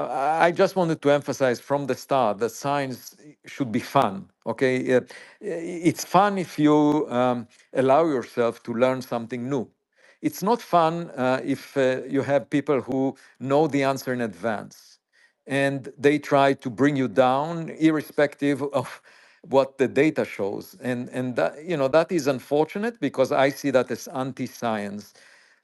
I just wanted to emphasize from the start that science should be fun. Okay, it's fun if you allow yourself to learn something new. It's not fun if you have people who know the answer in advance, and they try to bring you down, irrespective of what the data shows. And that, that is unfortunate, because I see that as anti-science.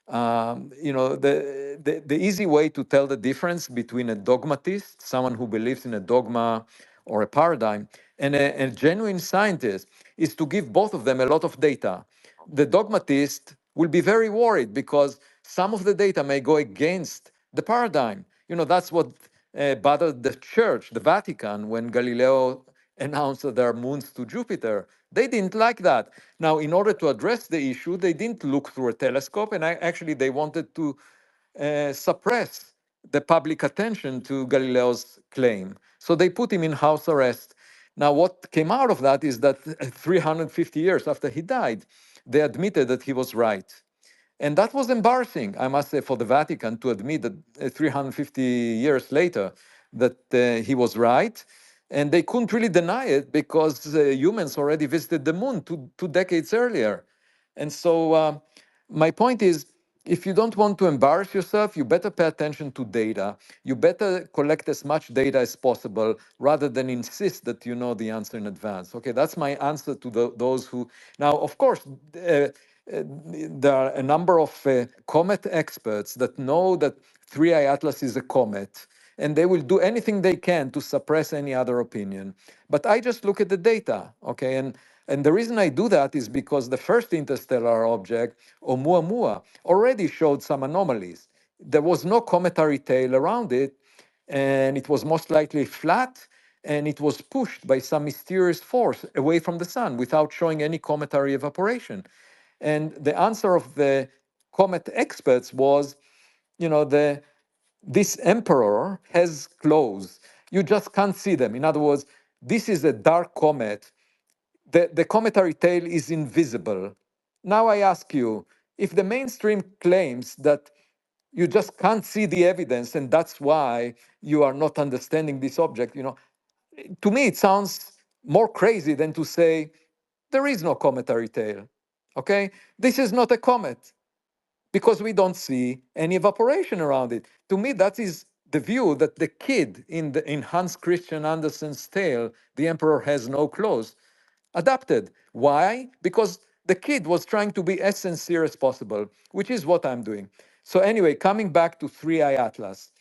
The easy way to tell the difference between a dogmatist, someone who believes in a dogma or a paradigm, and a genuine scientist is to give both of them a lot of data. The dogmatist will be very worried because some of the data may go against the paradigm. That's what bothered the church, the Vatican, when Galileo announced that there are moons to Jupiter. They didn't like that. Now, in order to address the issue, they didn't look through a telescope, and actually they wanted to suppress the public attention to Galileo's claim. So they put him in house arrest. Now, what came out of that is that 350 years after he died, they admitted that he was right. And that was embarrassing, I must say, for the Vatican to admit that 350 years later that he was right. And they couldn't really deny it because humans already visited the moon two decades earlier. And so my point is, if you don't want to embarrass yourself, you better pay attention to data. You better collect as much data as possible rather than insist that you know the answer in advance. Okay, that's my answer to those who... Now, of course, there are a number of comet experts that know that 3I Atlas is a comet, and they will do anything they can to suppress any other opinion. But I just look at the data, okay? And the reason I do that is because the first interstellar object, Oumuamua, already showed some anomalies. There was no cometary tail around it, and it was most likely flat, and it was pushed by some mysterious force away from the sun without showing any cometary evaporation. And the answer of the comet experts was, this emperor has claws. You just can't see them. In other words, this is a dark comet. The cometary tail is invisible. Now I ask you, if the mainstream claims that you just can't see the evidence and that's why you are not understanding this object, to me it sounds more crazy than to say there is no cometary tail. Okay? This is not a comet because we don't see any evaporation around it. To me, that is the view that the kid in Hans Christian Andersen's tale, The Emperor Has No Clothes, adapted. Why? Because the kid was trying to be as sincere as possible, which is what I'm doing. So anyway, coming back to 3I Atlas,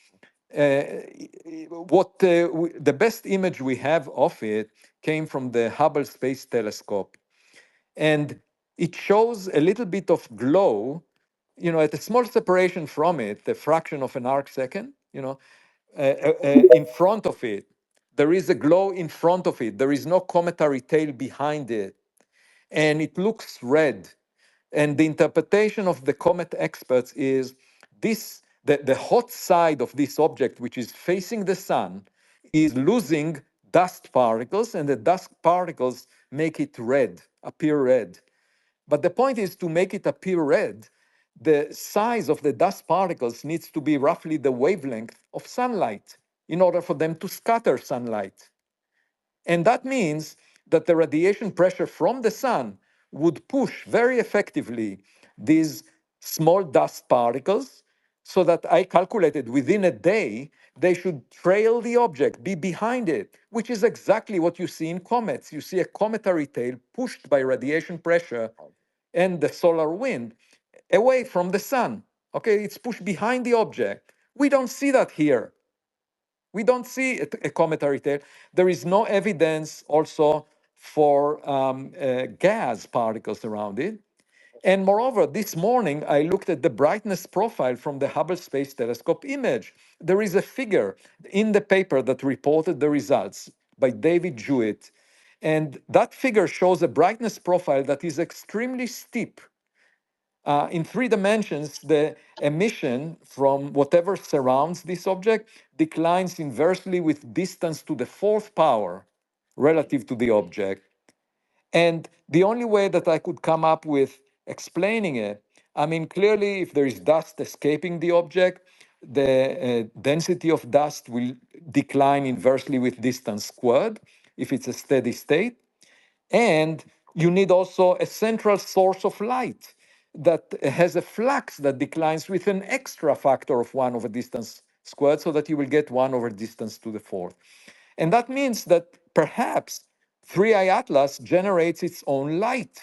uh, the best image we have of it came from the Hubble Space Telescope, and it shows a little bit of glow, at a small separation from it, a fraction of an arc second, in front of it. There is a glow in front of it. There is no cometary tail behind it, and it looks red. And the interpretation of the comet experts is the hot side of this object, which is facing the sun, is losing dust particles, and the dust particles make it red, appear red. But the point is, to make it appear red, the size of the dust particles needs to be roughly the wavelength of sunlight in order for them to scatter sunlight. And that means that the radiation pressure from the sun would push very effectively these small dust particles, so that I calculated within a day, they should trail the object, be behind it, which is exactly what you see in comets. You see a cometary tail pushed by radiation pressure and the solar wind away from the sun. Okay, it's pushed behind the object. We don't see that here. We don't see a cometary tail. There is no evidence also for gas particles around it. And moreover, this morning I looked at the brightness profile from the Hubble Space Telescope image. There is a figure in the paper that reported the results by David Jewett. And that figure shows a brightness profile that is extremely steep. In 3 dimensions, the emission from whatever surrounds this object declines inversely with distance to the fourth power relative to the object. And the only way that I could come up with explaining it, I mean, clearly, if there is dust escaping the object, the density of dust will decline inversely with distance squared if it's a steady state. And you need also a central source of light that has a flux that declines with an extra factor of 1 over distance squared, so that you will get 1 over distance to the fourth. And that means that perhaps 3I Atlas generates its own light.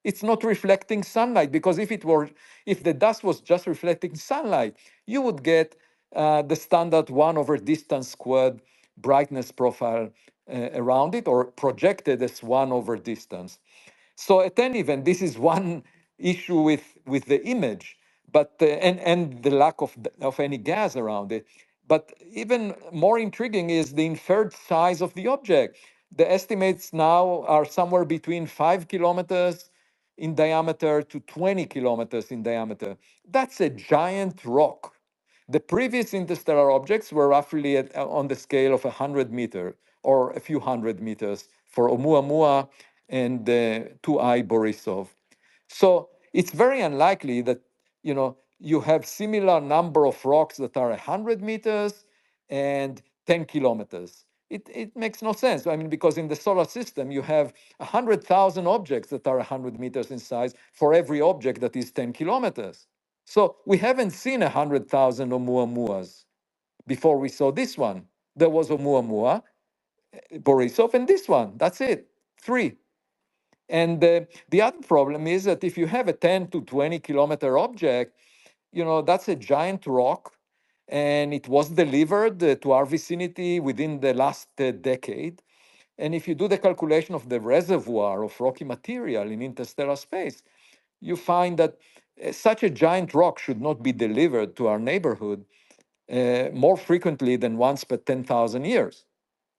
It's not reflecting sunlight, because if the dust was just reflecting sunlight, you would get the standard 1 over distance squared brightness profile around it, or projected as 1 over distance. So at any event, this is one issue with the image, but and the lack of any gas around it. But even more intriguing is the inferred size of the object. The estimates now are somewhere between 5 kilometers in diameter to 20 kilometers in diameter. That's a giant rock. The previous interstellar objects were roughly on the scale of 100 meters or a few hundred meters for Oumuamua and 2I Borisov. So it's very unlikely that you have similar number of rocks that are 100 meters and 10 kilometers. It makes no sense. I mean, because in the solar system, you have 100,000 objects that are 100 meters in size for every object that is 10 kilometers. So we haven't seen 100,000 Oumuamuas before we saw this one. There was Oumuamua, Borisov, and this one. That's it, 3. And the other problem is that if you have a 10 to 20 kilometer object, that's a giant rock, and it was delivered to our vicinity within the last decade. And if you do the calculation of the reservoir of rocky material in interstellar space, you find that such a giant rock should not be delivered to our neighborhood more frequently than once per 10,000 years.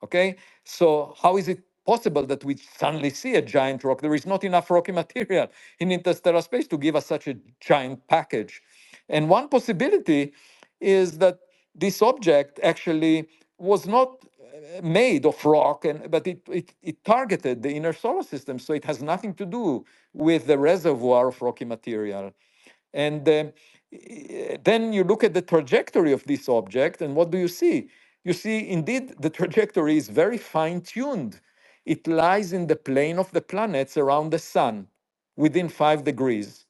Okay, so how is it possible that we suddenly see a giant rock? There is not enough rocky material in interstellar space to give us such a giant package. And one possibility is that this object actually was not made of rock, but it targeted the inner solar system, so it has nothing to do with the reservoir of rocky material. And then you look at the trajectory of this object, and what do you see? You see, indeed, the trajectory is very fine-tuned. It lies in the plane of the planets around the sun, within 5 degrees.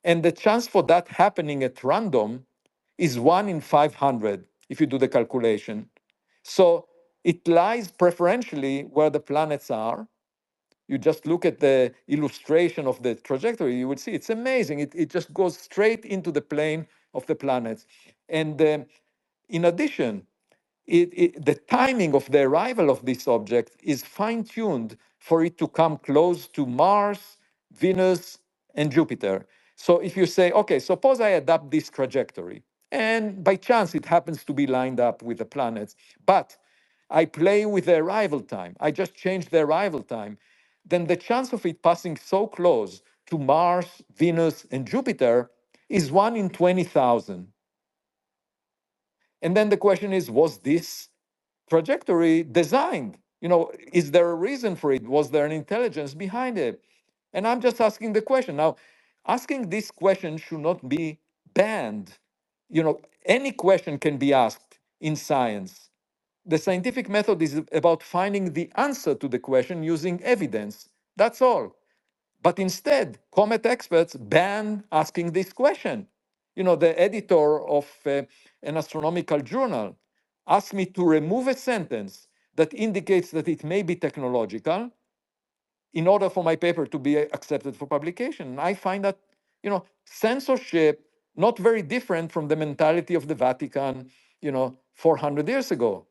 And the chance for that happening at random is 1 in 500, if you do the calculation. So it lies preferentially where the planets are. You just look at the illustration of the trajectory, you will see it's amazing. It just goes straight into the plane of the planets. And in addition, the timing of the arrival of this object is fine-tuned for it to come close to Mars, Venus, and Jupiter. So if you say, okay, suppose I adapt this trajectory, and by chance it happens to be lined up with the planets, but I play with the arrival time, I just change the arrival time, then the chance of it passing so close to Mars, Venus, and Jupiter is 1 in 20,000. And then the question is, was this trajectory designed? Is there a reason for it? Was there an intelligence behind it? And I'm just asking the question. Now, asking this question should not be banned. Any question can be asked in science. The scientific method is about finding the answer to the question using evidence. That's all. But instead, comet experts ban asking this question. The editor of an astronomical journal asked me to remove a sentence that indicates that it may be technological in order for my paper to be accepted for publication. And I find that, censorship not very different from the mentality of the Vatican, 400 years ago.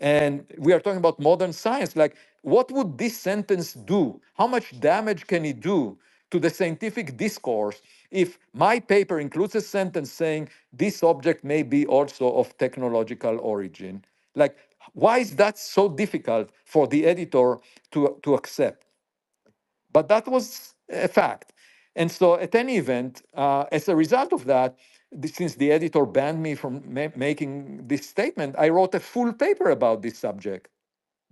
And we are talking about modern science. Like, what would this sentence do? How much damage can it do to the scientific discourse if my paper includes a sentence saying this object may be also of technological origin? Like, why is that so difficult for the editor to accept? But that was a fact. And so, at any event, as a result of that, since the editor banned me from making this statement, I wrote a full paper about this subject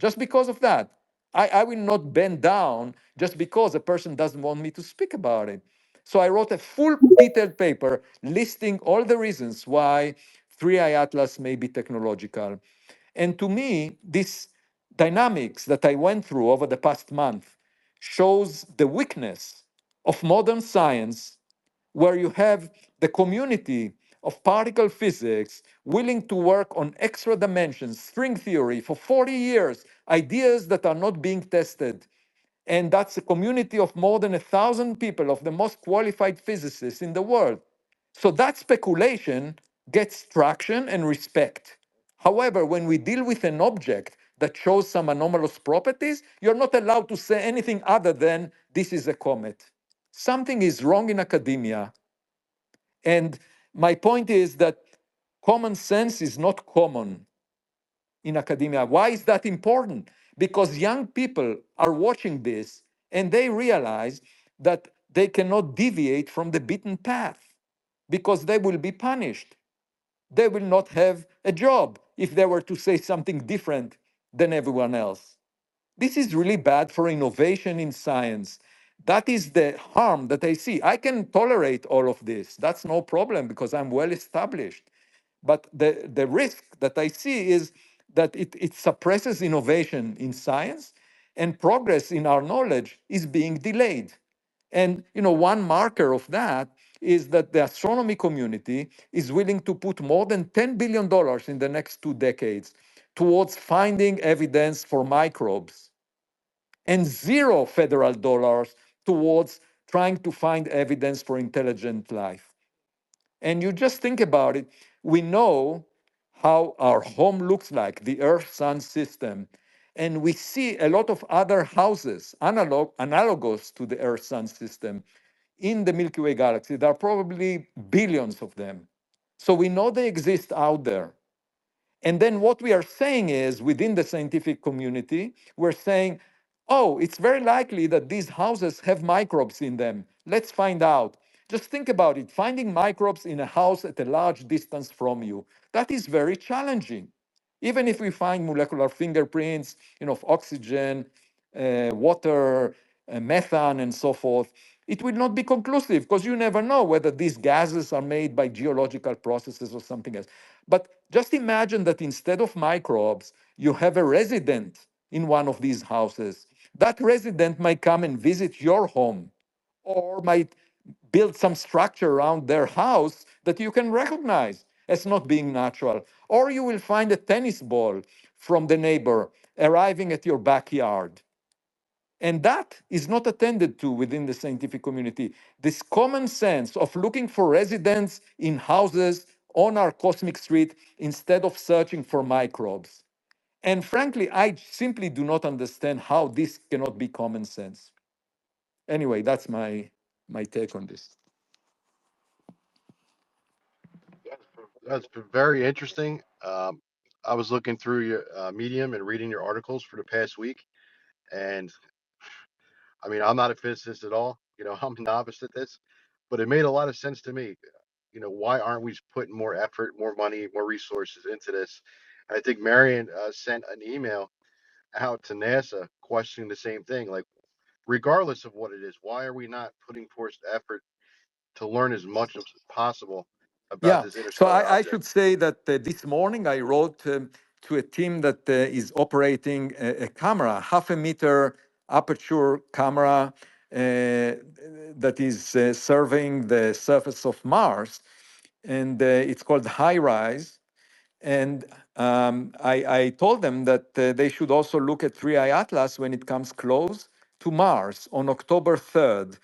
just because of that. I will not bend down just because a person doesn't want me to speak about it. So I wrote a full detailed paper listing all the reasons why 3I Atlas may be technological. And to me, this dynamics that I went through over the past month shows the weakness of modern science, where you have the community of particle physics willing to work on extra dimensions, string theory for 40 years, ideas that are not being tested. And that's a community of more than 1,000 people, of the most qualified physicists in the world. So that speculation gets traction and respect. However, when we deal with an object that shows some anomalous properties, you're not allowed to say anything other than this is a comet. Something is wrong in academia. And my point is that common sense is not common in academia. Why is that important? Because young people are watching this and they realize that they cannot deviate from the beaten path because they will be punished. They will not have a job if they were to say something different than everyone else. This is really bad for innovation in science. That is the harm that I see. I can tolerate all of this. That's no problem because I'm well established. But the risk that I see is that it suppresses innovation in science and progress in our knowledge is being delayed. And one marker of that is that the astronomy community is willing to put more than $10 billion in the next 2 decades towards finding evidence for microbes and zero federal dollars towards trying to find evidence for intelligent life. And you just think about it, we know how our home looks like, the Earth Sun system. And we see a lot of other houses, analogous to the Earth Sun system, in the Milky Way galaxy. There are probably billions of them. So we know they exist out there. And then what we are saying is, within the scientific community, we're saying, oh, it's very likely that these houses have microbes in them. Let's find out. Just think about it. Finding microbes in a house at a large distance from you, that is very challenging. Even if we find molecular fingerprints, of oxygen, water, methane, and so forth, it will not be conclusive because you never know whether these gases are made by geological processes or something else. But just imagine that instead of microbes, you have a resident in one of these houses. That resident might come and visit your home or might build some structure around their house that you can recognize as not being natural. Or you will find a tennis ball from the neighbor arriving at your backyard. And that is not attended to within the scientific community. This common sense of looking for residents in houses on our cosmic street instead of searching for microbes. And frankly, I simply do not understand how this cannot be common sense. Anyway, that's my take on this. That's very interesting. I was looking through your Medium and reading your articles for the past week, and I mean, I'm not a physicist at all. I'm a novice at this, but it made a lot of sense to me. Why aren't we putting more effort, more money, more resources into this? And I think Marian sent an email out to NASA questioning the same thing. Like, regardless of what it is, why are we not putting forth effort to learn as much as possible about Yeah, this so interstellar I object? should say that this morning I wrote to a team that is operating a camera, half a meter aperture camera that is surveying the surface of Mars, and it's called High Rise. And I told them that they should also look at 3I Atlas when it comes close to Mars on October 3rd.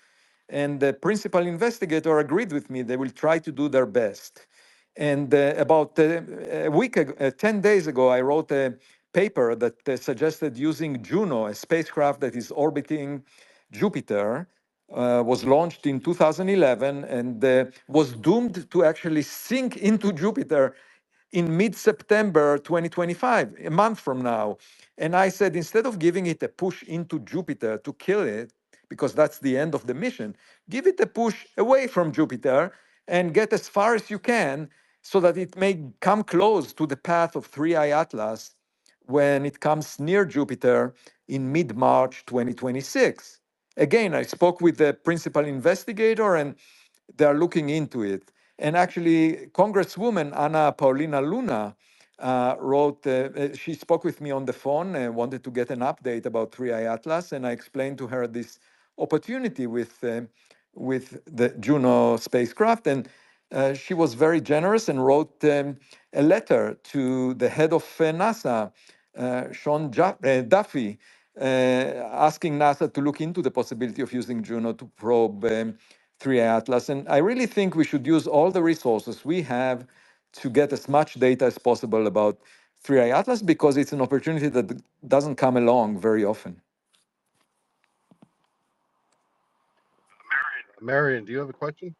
And the principal investigator agreed with me. They will try to do their best. And about a week ago, 10 days ago, I wrote a paper that suggested using Juno, a spacecraft that is orbiting Jupiter, was launched in 2011 and was doomed to actually sink into Jupiter in mid-September 2025, a month from now. And I said, instead of giving it a push into Jupiter to kill it, because that's the end of the mission, give it a push away from Jupiter and get as far as you can so that it may come close to the path of 3I Atlas when it comes near Jupiter in mid-March 2026. Again, I spoke with the principal investigator and they are looking into it. And actually, Congresswoman Anna Paulina Luna wrote, she spoke with me on the phone and wanted to get an update about 3I Atlas. And I explained to her this opportunity with the Juno spacecraft. And she was very generous and wrote a letter to the head of NASA, Duffy, asking NASA to look into the possibility of using Juno to probe 3I Atlas. And I really think we should use all the resources we have to get as much data as possible about 3I Atlas, because it's an opportunity that doesn't come along very often. Marian, do you have a question?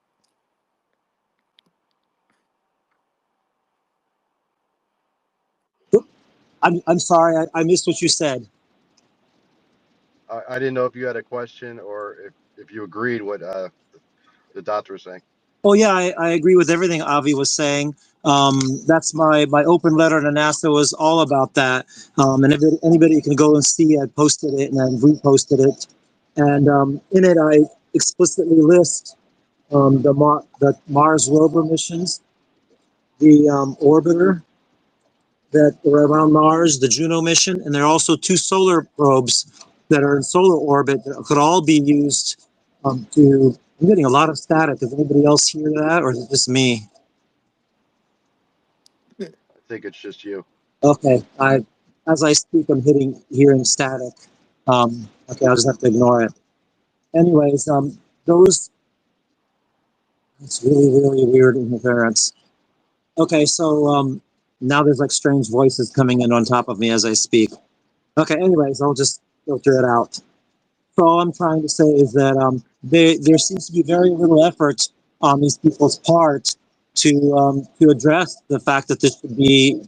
I'm sorry, I missed what you said. I didn't know if you had a question or if you agreed what the doctor was saying. Oh yeah, I agree with everything Avi was saying. That's my open letter to NASA was all about that. And if anybody can go and see, I posted it and I reposted it. And in it, I explicitly list the Mars rover missions, the orbiter that are around Mars, the Juno mission, and there are also two solar probes that are in solar orbit that could all be used to. I'm getting a lot of static. Does anybody else hear that, or is it just me? I think it's just you. Okay, as I speak, I'm hearing static. Okay, I'll just have to ignore it. Anyways, those it's really weird interference. Okay, so now there's like strange voices coming in on top of me as I speak. Okay, anyways, I'll just filter it out. So all I'm trying to say is that there seems to be very little effort on these people's part to address the fact that there should be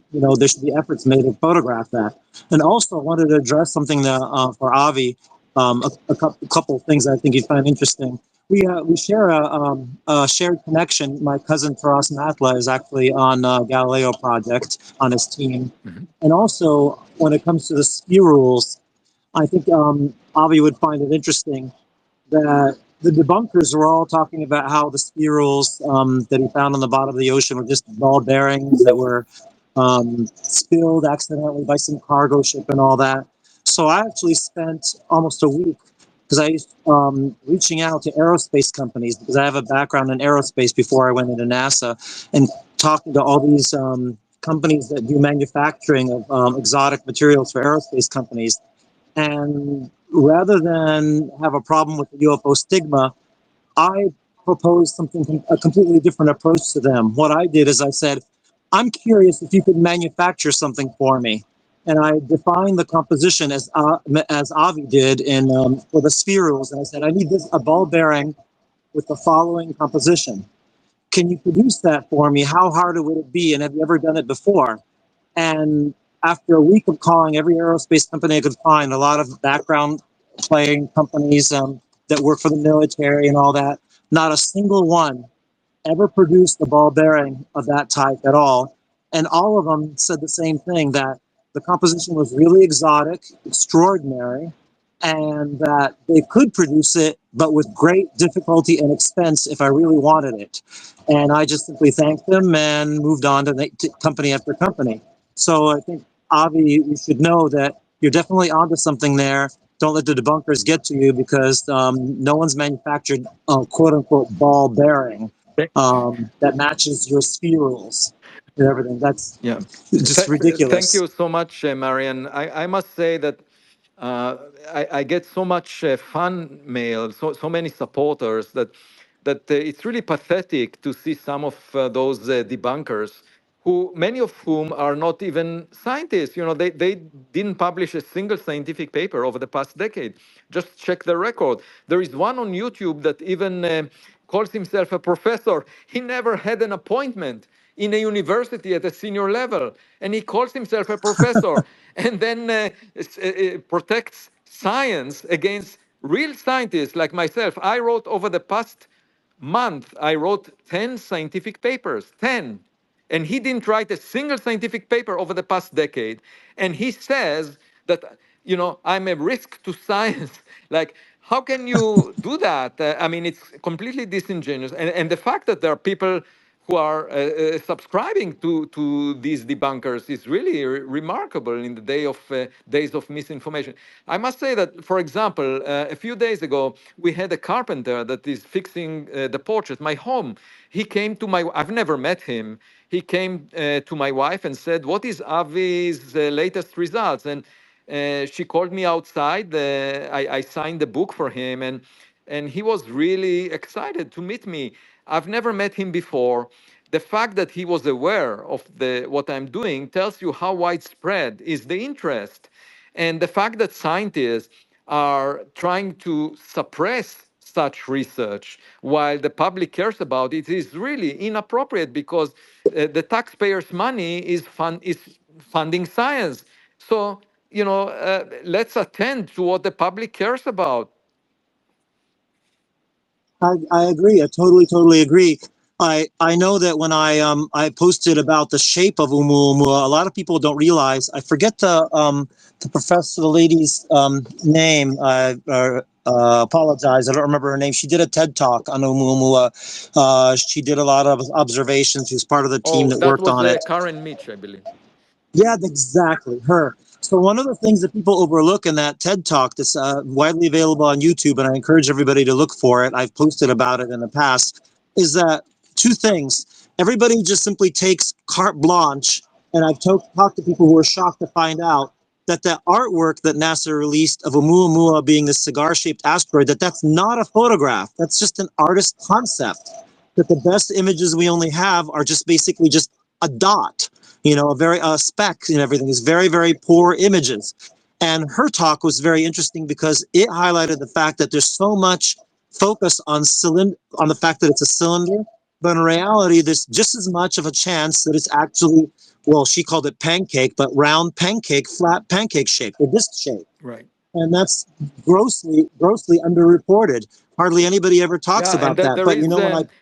efforts made to photograph that. And also, I wanted to address something that, for Avi, a couple of things I think you'd find interesting. We share a shared connection. My cousin Taras Matla is actually on Galileo Project on his team, Mhm. and also when it comes to the sphere rules, I think Avi would find it interesting that the debunkers were all talking about how the spherules that he found on the bottom of the ocean were just ball bearings that were spilled accidentally by some cargo ship and all that. So I actually spent almost a week because I used reaching out to aerospace companies because I have a background in aerospace before I went into NASA, and talking to all these companies that do manufacturing of exotic materials for aerospace companies. And rather than have a problem with the UFO stigma, I proposed a completely different approach to them. What I did is I said, I'm curious if you could manufacture something for me. And I defined the composition as Avi did in for the spherules. And I said, I need a ball bearing with the following composition. Can you produce that for me? How hard would it be? And have you ever done it before? And after a week of calling every aerospace company I could find, a lot of background playing companies that work for the military and all that, not a single one ever produced a ball bearing of that type at all. And all of them said the same thing, that the composition was really exotic, extraordinary, and that they could produce it, but with great difficulty and expense if I really wanted it. And I just simply thanked them and moved on to company after company. So I think, Avi, you should know that you're definitely onto something there. Don't let the debunkers get to you, because no one's manufactured a quote unquote ball bearing that matches your spherules and everything. That's Yeah. just Thank ridiculous. you so much, Marian. I must say that uh, I get so much fan mail, so many supporters that it's really pathetic to see some of those debunkers, who many of whom are not even scientists. You know, they didn't publish a single scientific paper over the past decade. Just check the record. There is one on YouTube that even calls himself a professor. He never had an appointment in a university at a senior level, and he calls himself a professor, and then protects science against real scientists like myself. I wrote over the past month, I wrote 10 scientific papers, 10. And he didn't write a single scientific paper over the past decade. And he says that, you know, I'm a risk to science. Like, how can you do that? I mean, it's completely disingenuous. And the fact that there are people who are subscribing to these debunkers is really remarkable in the days of misinformation. I must say that, for example, a few days ago, we had a carpenter that is fixing the porch at my home. He came to my, I've never met him. He came to my wife and said, "What is Avi's latest results?" And she called me outside. I signed the book for him, and he was really excited to meet me. I've never met him before. The fact that he was aware of what I'm doing tells you how widespread is the interest. And the fact that scientists are trying to suppress such research while the public cares about it is really inappropriate, because the taxpayers' money is funding science. So, let's attend to what the public cares about. I agree. I totally agree. I know that when I posted about the shape of Oumuamua, a lot of people don't realize. I forget the professor, the lady's name. Apologize. I don't remember her name. She did a TED talk on Oumuamua. She did a lot of observations. She was part of the team Oh, that that worked was on it. Karen Mitch, I believe. Yeah, exactly. Her. So one of the things that people overlook in that TED Talk that's widely available on YouTube, and I encourage everybody to look for it, I've posted about it in the past, is that two things. Everybody just simply takes carte blanche, and I've talked to people who are shocked to find out that the artwork that NASA released of Oumuamua being the cigar-shaped asteroid, that's not a photograph. That's just an artist concept. That the best images we only have are just basically just a dot, a very speck and everything is very poor images. And her talk was very interesting because it highlighted the fact that there's so much focus on the fact that it's a cylinder, but in reality there's just as much of a chance that it's actually, well, she called it pancake, but round pancake, flat pancake shape or disc shape. Right. And that's grossly underreported. Hardly anybody ever talks Yeah, and about that. But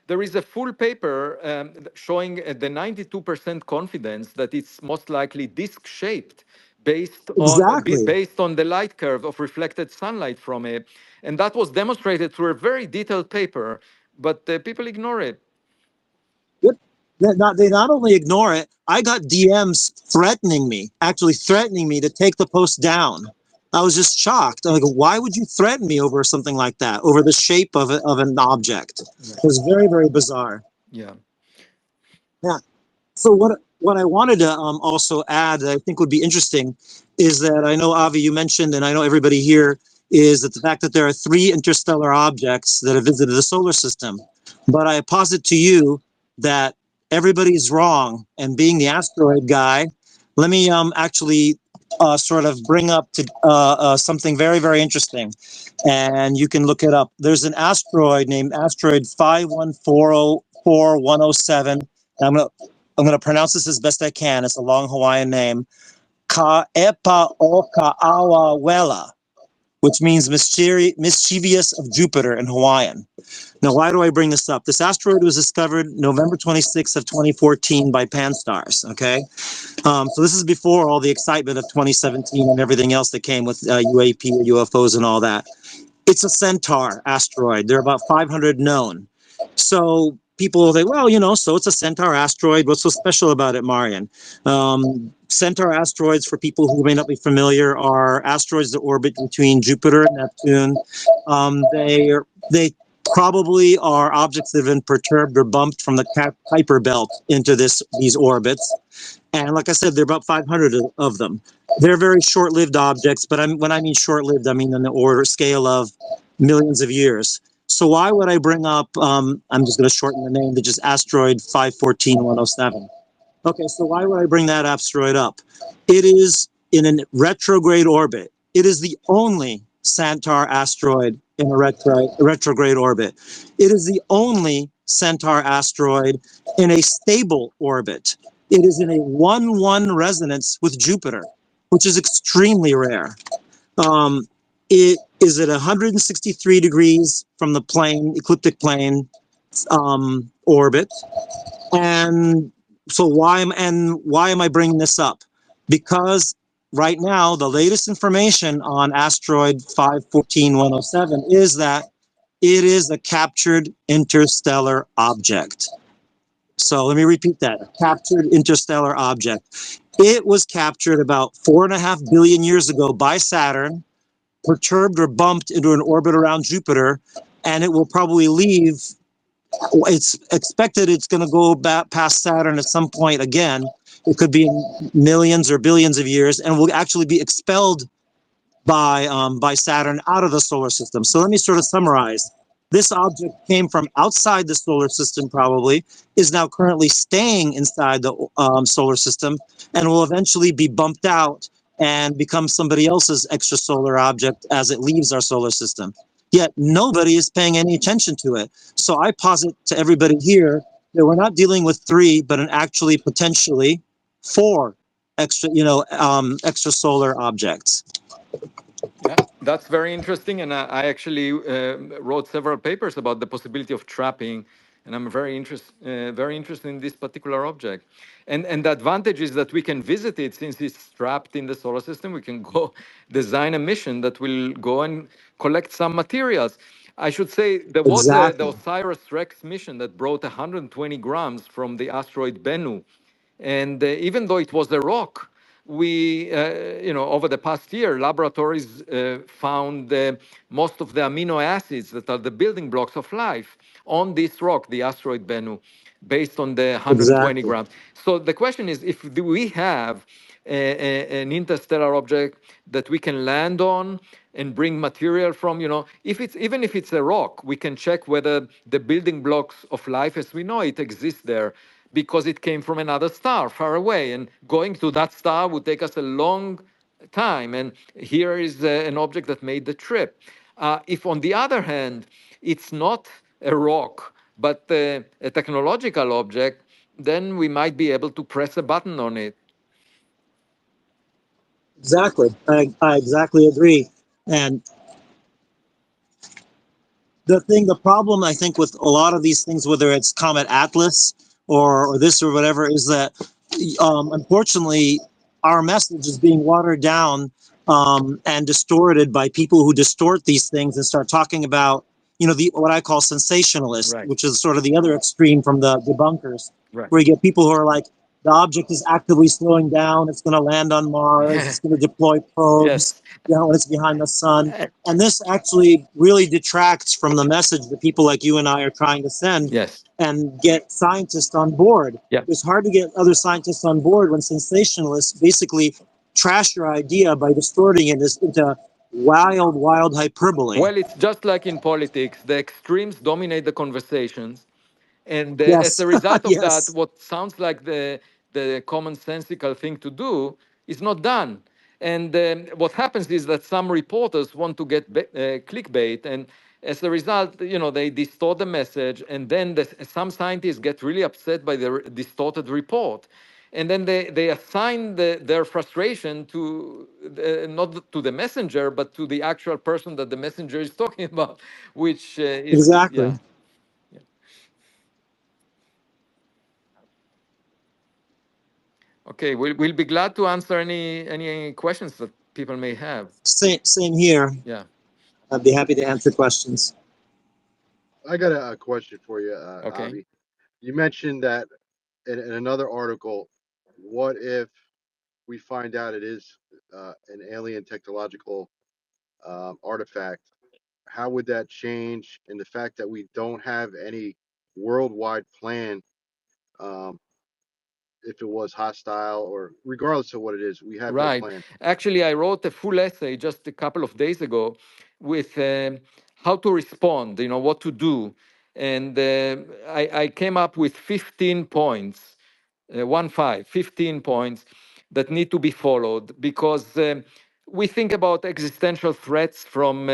there is a full paper showing the 92% confidence that it's most likely disc shaped, exactly. based on the light curve of reflected sunlight from it, and that was demonstrated through a very detailed paper, but people ignore it. Yep. They not only ignore it, I got DMs actually threatening me to take the post down. I was just shocked. I'm like, why would you threaten me over something like that, over the shape of an object? It was very bizarre. Yeah. Yeah. So what I wanted to also add that I think would be interesting is that I know, Avi, you mentioned, and I know everybody here, is that the fact that there are 3 interstellar objects that have visited the solar system. But I posit to you that everybody's wrong. And being the asteroid guy, let me actually sort of bring up to something very interesting. And you can look it up. There's an asteroid named asteroid 51404-107. I'm going to pronounce this as best I can. It's a long Hawaiian name. Kaepaoka'awawela, which means mischievous of Jupiter in Hawaiian. Now, why do I bring this up? This asteroid was discovered November 26th of 2014 by Pan-STARRS, okay? So this is before all the excitement of 2017 and everything else that came with UAP, UFOs and all that. It's a Centaur asteroid. There are about 500 known. So people will say, well, so it's a Centaur asteroid. What's so special about it, Marian? Centaur asteroids, for people who may not be familiar, are asteroids that orbit between Jupiter and Neptune. They probably are objects that have been perturbed or bumped from the Kuiper belt into these orbits. And like I said, there are about 500 of them. They're very short-lived objects, but when I mean short-lived, I mean on the order scale of millions of years. So why would I bring up, I'm just going to shorten the name to just asteroid 514-107. Okay, so why would I bring that asteroid up? It is in a retrograde orbit. It is the only Centaur asteroid in a retrograde orbit. It is the only Centaur asteroid in a stable orbit. It is in a 1-1 resonance with Jupiter, which is extremely rare. It is at 163 degrees from the ecliptic plane orbit. And so why am I bringing this up? Because right now, the latest information on asteroid 514-107 is that it is a captured interstellar object. So let me repeat that. A captured interstellar object. It was captured about 4.5 billion years ago by Saturn, perturbed or bumped into an orbit around Jupiter, and it will probably leave. It's expected it's going to go back past Saturn at some point again. It could be in millions or billions of years, and will actually be expelled by Saturn out of the solar system. So let me sort of summarize. This object came from outside the solar system, probably, is now currently staying inside the solar system, and will eventually be bumped out and become somebody else's extrasolar object as it leaves our solar system. Yet nobody is paying any attention to it. So I posit to everybody here that we're not dealing with three, but an actually potentially four extrasolar objects. Yeah, that's very interesting. And I actually wrote several papers about the possibility of trapping, and I'm very interested in this particular object. And the advantage is that we can visit it since it's trapped in the solar system. We can go design a mission that will go and collect some materials. I should say there was the Exactly. OSIRIS-REx mission that brought 120 grams from the asteroid Bennu. And even though it was a rock, over the past year, laboratories found most of the amino acids that are the building blocks of life on this rock, the asteroid Bennu, based on the 120 Exactly. grams. So the question is, if do we have an interstellar object that we can land on and bring material from, if it's even if it's a rock, we can check whether the building blocks of life as we know it exist there because it came from another star far away, and going to that star would take us a long time. And here is an object that made the trip. If, on the other hand, it's not a rock, but a technological object, then we might be able to press a button on it. Exactly. I exactly agree. And the problem I think with a lot of these things, whether it's Comet Atlas or this or whatever, is that unfortunately our message is being watered down and distorted by people who distort these things and start talking about the what I call sensationalist, Right, which is sort of the other extreme from the debunkers, right. where you get people who are like, the object is actively slowing down, it's going to land on Mars, it's going to deploy probes, Yes. when it's behind the sun. Uh, And this actually really detracts from the message that people like you and I are trying to send Yes. and get scientists on board. Yeah. It's hard to get other scientists on board when sensationalists basically trash your idea by distorting it into wild hyperbole. Well, it's just like in politics. The extremes dominate the conversations. And as Yes, a result of that, yes, what sounds like the commonsensical thing to do is not done. And what happens is that some reporters want to get clickbait, and as a result, they distort the message, and then some scientists get really upset by the distorted report, and then they assign their frustration to not to the messenger, but to the actual person that the messenger is talking about, which is exactly. yeah. Okay, we'll be glad to answer any questions that people may have. Same here. Yeah. I'd be happy to answer questions. I got a question for you, Okay. Avi. You mentioned that in another article, what if we find out it is an alien technological artifact? How would that change in the fact that we don't have any worldwide plan, um, if it was hostile or regardless of what it is, we have no Right. plan. Actually, I wrote a full essay just a couple of days ago with how to respond, what to do. And I came up with 15 points, 15 points that need to be followed because we think about existential threats from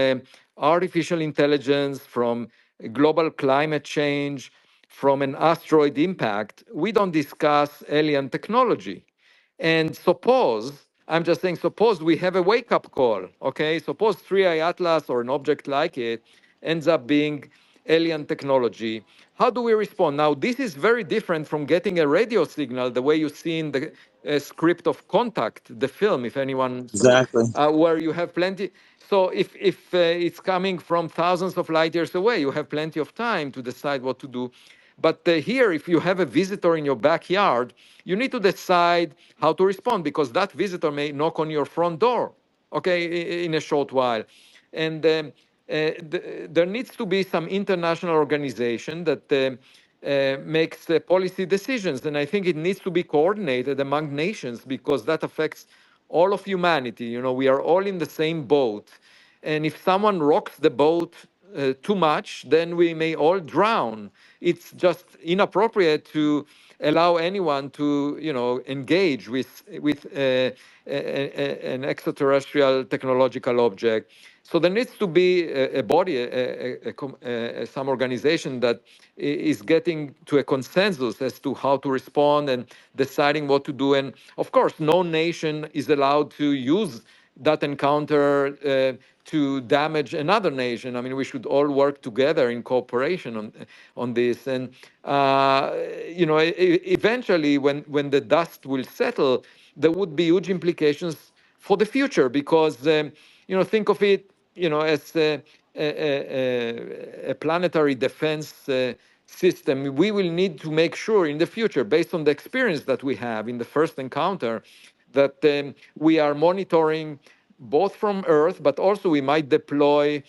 artificial intelligence, from global climate change, from an asteroid impact. We don't discuss alien technology. And I'm just saying, suppose we have a wake up call, okay? Suppose 3i Atlas or an object like it ends up being alien technology. How do we respond? Now, this is very different from getting a radio signal, the way you see in the script of Contact, the film, if anyone saw, Exactly. where you have plenty. So if it's coming from thousands of light years away, you have plenty of time to decide what to do. But here, if you have a visitor in your backyard, you need to decide how to respond, because that visitor may knock on your front door, okay, in a short while. And there needs to be some international organization that makes policy decisions. And I think it needs to be coordinated among nations, because that affects all of humanity. You know, we are all in the same boat. And if someone rocks the boat too much, then we may all drown. It's just inappropriate to allow anyone to, you know, engage with an extraterrestrial technological object. So there needs to be a body, some organization that is getting to a consensus as to how to respond and deciding what to do. And of course, no nation is allowed to use that encounter to damage another nation. I mean, we should all work together in cooperation on this. And you know, eventually, when the dust will settle, there would be huge implications for the future, because you know, think of it, you know, as a planetary defense system. We will need to make sure in the future, based on the experience that we have in the first encounter, that we are monitoring both from Earth, but also we might deploy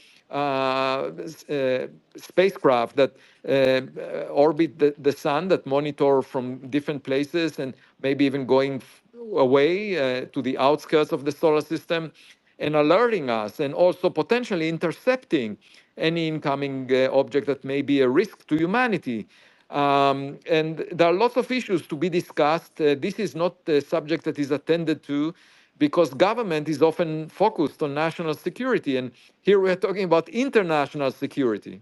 spacecraft that orbit the sun, that monitor from different places, and maybe even going away to the outskirts of the solar system, and alerting us, and also potentially intercepting any incoming object that may be a risk to humanity. And there are lots of issues to be discussed. This is not a subject that is attended to, because government is often focused on national security. And here we're talking about international security.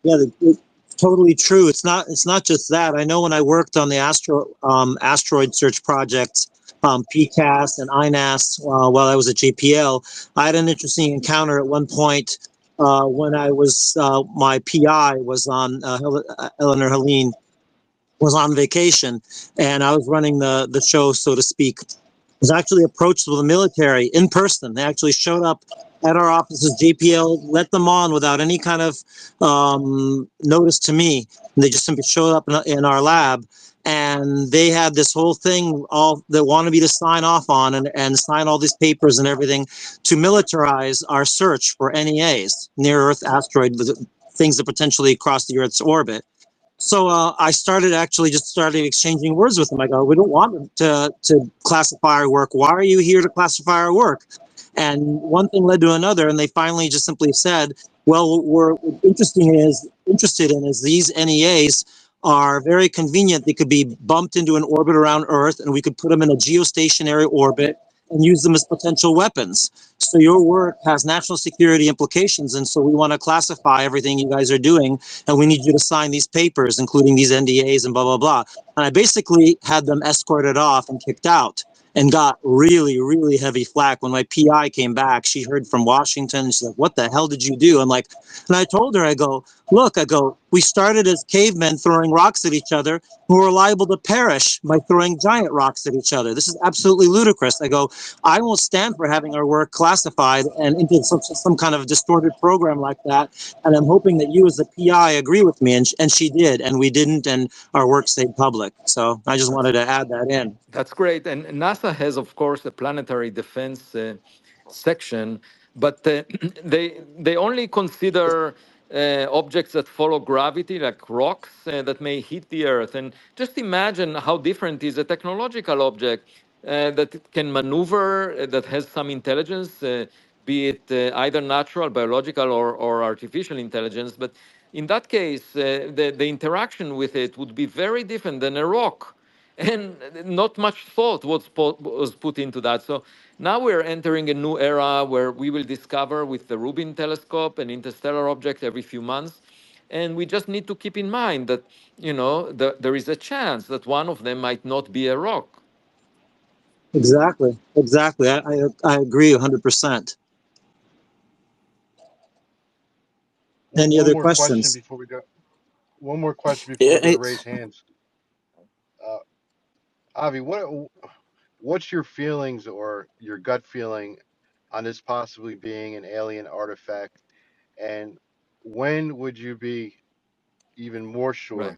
Yeah, it's totally true. It's not just that. I know when I worked on the asteroid search project, PCAS and INAS, while I was at JPL, I had an interesting encounter at one point when I was my PI was on Eleanor Helene was on vacation, and I was running the show, so to speak. Was actually approached with the military in person. They actually showed up at our offices. JPL let them on without any kind of notice to me. And they just simply showed up in our lab, and they had this whole thing all that wanted me to sign off on and sign all these papers and everything to militarize our search for NEAs, near Earth asteroid, things that potentially cross the Earth's orbit. So I started exchanging words with them. I go, we don't want to classify our work. Why are you here to classify our work? And one thing led to another, and they finally just simply said, well, we're interested in is these NEAs are very convenient. They could be bumped into an orbit around Earth, and we could put them in a geostationary orbit and use them as potential weapons. So your work has national security implications, and so we want to classify everything you guys are doing, and we need you to sign these papers, including these NDAs and blah, blah, blah. And I basically had them escorted off and kicked out, and got really, really heavy flack. When my PI came back, she heard from Washington. She's like, what the hell did you do? I'm like, and I told her, I go, look, we started as cavemen throwing rocks at each other who were liable to perish by throwing giant rocks at each other. This is absolutely ludicrous. I go, I won't stand for having our work classified and into some kind of distorted program like that. And I'm hoping that you as the PI agree with me. And she did, and we didn't, and our work stayed public. So I just wanted to add that in. That's great. And NASA has, of course, a planetary defense section, but they only consider objects that follow gravity, like rocks that may hit the Earth. And just imagine how different is a technological object that it can maneuver, that has some intelligence, be it either natural, biological, or artificial intelligence. But in that case, the interaction with it would be very different than a rock. And not much thought was put into that. So now we're entering a new era where we will discover with the Rubin telescope an interstellar object every few months. And we just need to keep in mind that, you know, there is a chance that one of them might not be a rock. Exactly. I agree 100%. Any One other more question questions? before we go. One more question before Yeah, we go to raise hands. Uh, Avi, what's your feelings or your gut feeling on this possibly being an alien artifact? And when would you be even more Right. sure?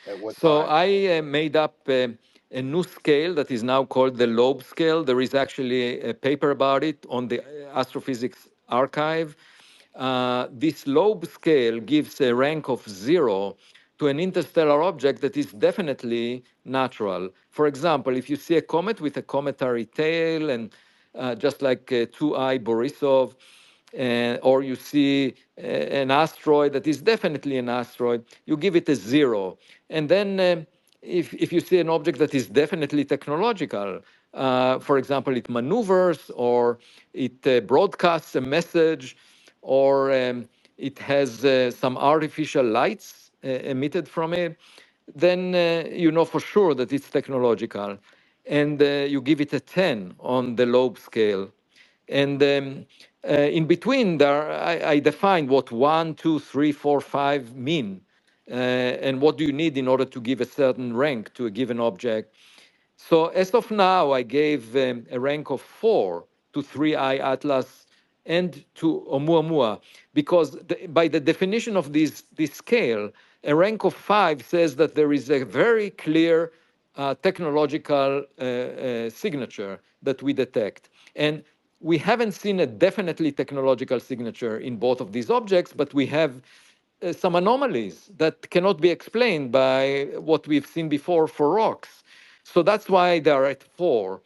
At what So time? I made up a new scale that is now called the Loeb scale. There is actually a paper about it on the Astrophysics Archive. This Loeb scale gives a rank of 0 to an interstellar object that is definitely natural. For example, if you see a comet with a cometary tail and just like 2I Borisov, or you see an asteroid that is definitely an asteroid, you give it a 0. And then if you see an object that is definitely technological, for example, it maneuvers or it broadcasts a message or it has some artificial lights emitted from it, then you know for sure that it's technological. And you give it a 10 on the Loeb scale. And in between there, I defined what 1, 2, 3, 4, 5 mean. And what do you need in order to give a certain rank to a given object. So as of now, I gave a rank of 4 to 3i Atlas and to Oumuamua, because by the definition of this scale, a rank of 5 says that there is a very clear technological signature that we detect. And we haven't seen a definitely technological signature in both of these objects, but we have some anomalies that cannot be explained by what we've seen before for rocks. So that's why they are at 4.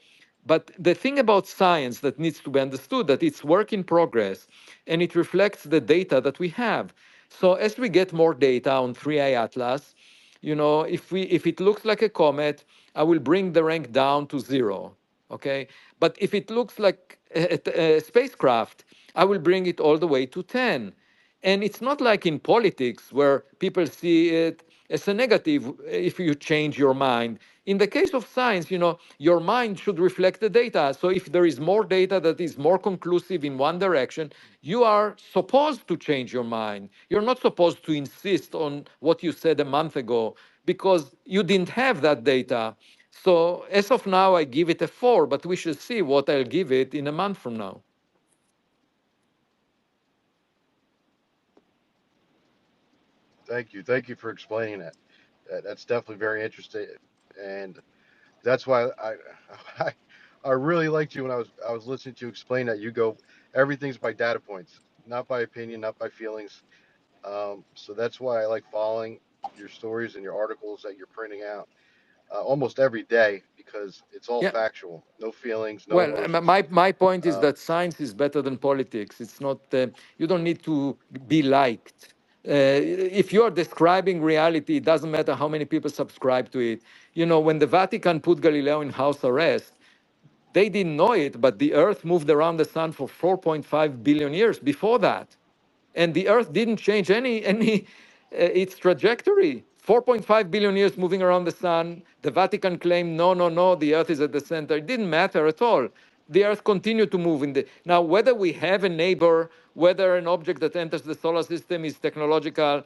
But the thing about science that needs to be understood that it's work in progress and it reflects the data that we have. So as we get more data on 3i Atlas, if it looks like a comet, I will bring the rank down to 0. Okay, but if it looks like a spacecraft, I will bring it all the way to 10. And it's not like in politics where people see it as a negative if you change your mind. In the case of science, your mind should reflect the data. So if there is more data that is more conclusive in one direction, you are supposed to change your mind. You're not supposed to insist on what you said a month ago because you didn't have that data. So as of now, I give it a 4, but we should see what I'll give it in a month from now. Thank you for explaining that. That's definitely very interesting, and that's why I I really liked you when I was listening to you explain that. You go, everything's by data points, not by opinion, not by feelings. So that's why I like following your stories and your articles that you're printing out almost every day because it's all Yeah. factual, no feelings, no Well, emotions. my point is Um, that science is better than politics. It's not, you don't need to be liked. If you're describing reality, it doesn't matter how many people subscribe to it. When the Vatican put Galileo in house arrest, they didn't know it, but the Earth moved around the sun for 4.5 billion years before that, and the Earth didn't change any its trajectory. 4.5 billion years moving around the sun. The Vatican claimed no, no, no, the Earth is at the center. It didn't matter at all. The Earth continued to move in the now. Whether we have a neighbor, whether an object that enters the solar system is technological,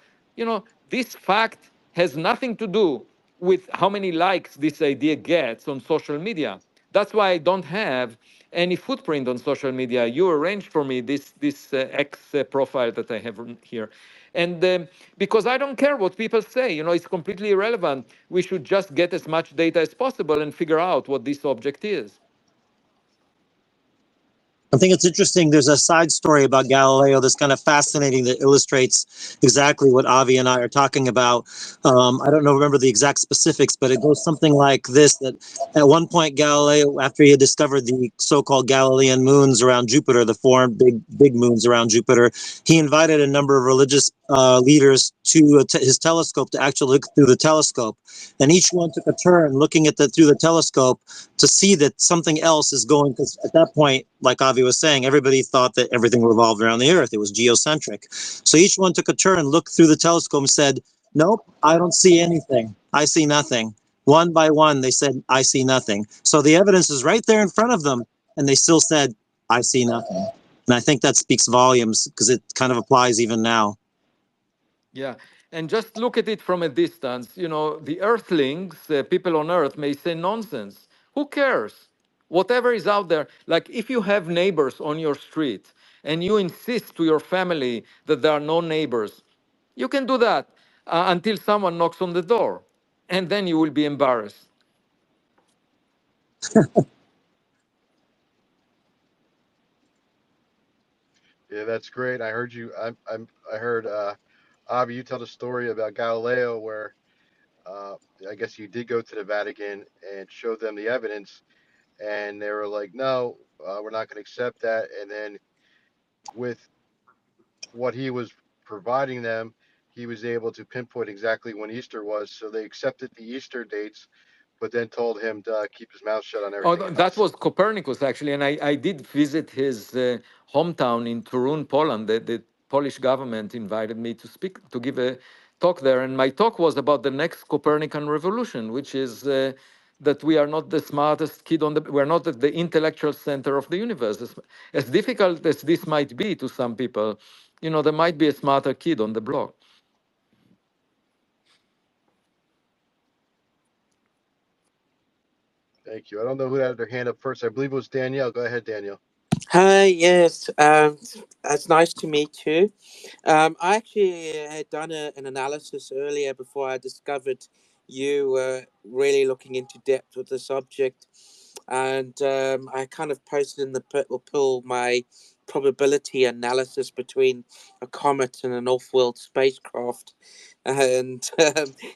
this fact has nothing to do with how many likes this idea gets on social media. That's why I don't have any footprint on social media. You arranged for me this X profile that I have here, and because I don't care what people say, it's completely irrelevant. We should just get as much data as possible and figure out what this object is. I think it's interesting. There's a side story about Galileo that's kind of fascinating that illustrates exactly what Avi and I are talking about. I don't know, remember the exact specifics, but it goes something like this: that at one point, Galileo, after he had discovered the so-called Galilean moons around Jupiter, the four big moons around Jupiter, he invited a number of religious leaders to his telescope to actually look through the telescope, and each one took a turn looking at through the telescope to see that something else is going, because at that point, like Avi was saying, everybody thought that everything revolved around the Earth. It was geocentric. So each one took a turn, looked through the telescope and said, nope, I don't see anything. I see nothing. One by one, they said, I see nothing. So the evidence is right there in front of them, and they still said, I see nothing. And I think that speaks volumes because it kind of applies even now. Yeah, and just look at it from a distance. The Earthlings, people on Earth, may say nonsense. Who cares? Whatever is out there. Like if you have neighbors on your street and you insist to your family that there are no neighbors. You can do that until someone knocks on the door, and then you will be embarrassed. Yeah, that's great. I heard you. I heard Avi, you tell the story about Galileo where uh, I guess you did go to the Vatican and show them the evidence, and they were like, "No, we're not going to accept that." And then with what he was providing them, he was able to pinpoint exactly when Easter was. So they accepted the Easter dates, but then told him to keep his mouth shut on Oh, everything that else. was Copernicus, actually. And I did visit his hometown in Torun, Poland. The Polish government invited me to speak, to give a talk there. And my talk was about the next Copernican revolution, which is that we are not the smartest kid on the, we're not at the intellectual center of the universe. As difficult as this might be to some people, there might be a smarter kid on the block. Thank you. I don't know who had their hand up first. I believe it was Danielle. Go ahead, Danielle. Hi, yes, it's nice to meet you. I actually had done an analysis earlier before I discovered you were really looking into depth with the subject, and I kind of posted in the purple pill my probability analysis between a comet and an off-world spacecraft, and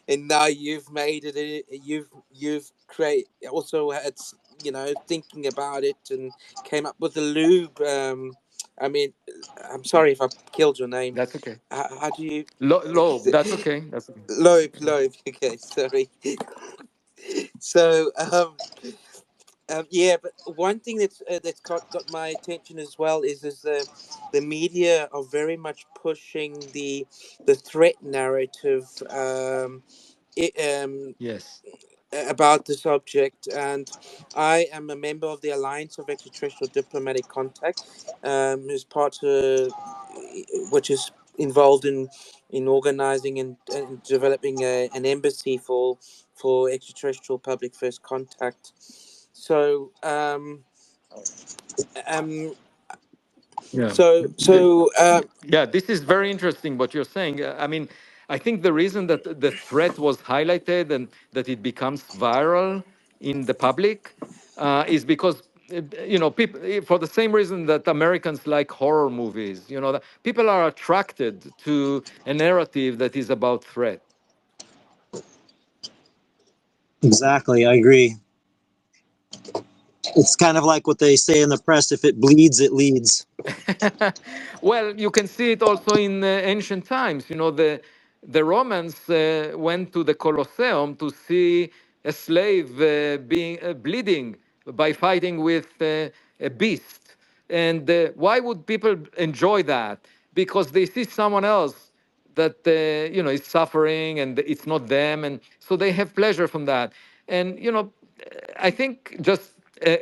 and now you've made it. You've create also had thinking about it and came up with the lube. I mean, I'm sorry if I killed your name. That's okay. How do you? Loeb, that's okay. That's okay. Loeb, Loeb. Okay, sorry. So, yeah, but one thing that's got my attention as well is the media are very much pushing the threat narrative. It, Yes. about the subject, and I am a member of the Alliance of Extraterrestrial Diplomatic Contact, who's part of, which is involved in organizing and developing an embassy for extraterrestrial public first contact. So um Yeah. so Yeah, this is very interesting what you're saying. I mean, I think the reason that the threat was highlighted and that it becomes viral in the public is because people, for the same reason that Americans like horror movies. That people are attracted to a narrative that is about threat. Exactly, I agree. It's kind of like what they say in the press: if it bleeds, it leads. Well, you can see it also in ancient times. The Romans went to the Colosseum to see a slave being bleeding by fighting with a beast. And why would people enjoy that? Because they see someone else that is suffering, and it's not them, and so they have pleasure from that. And I think just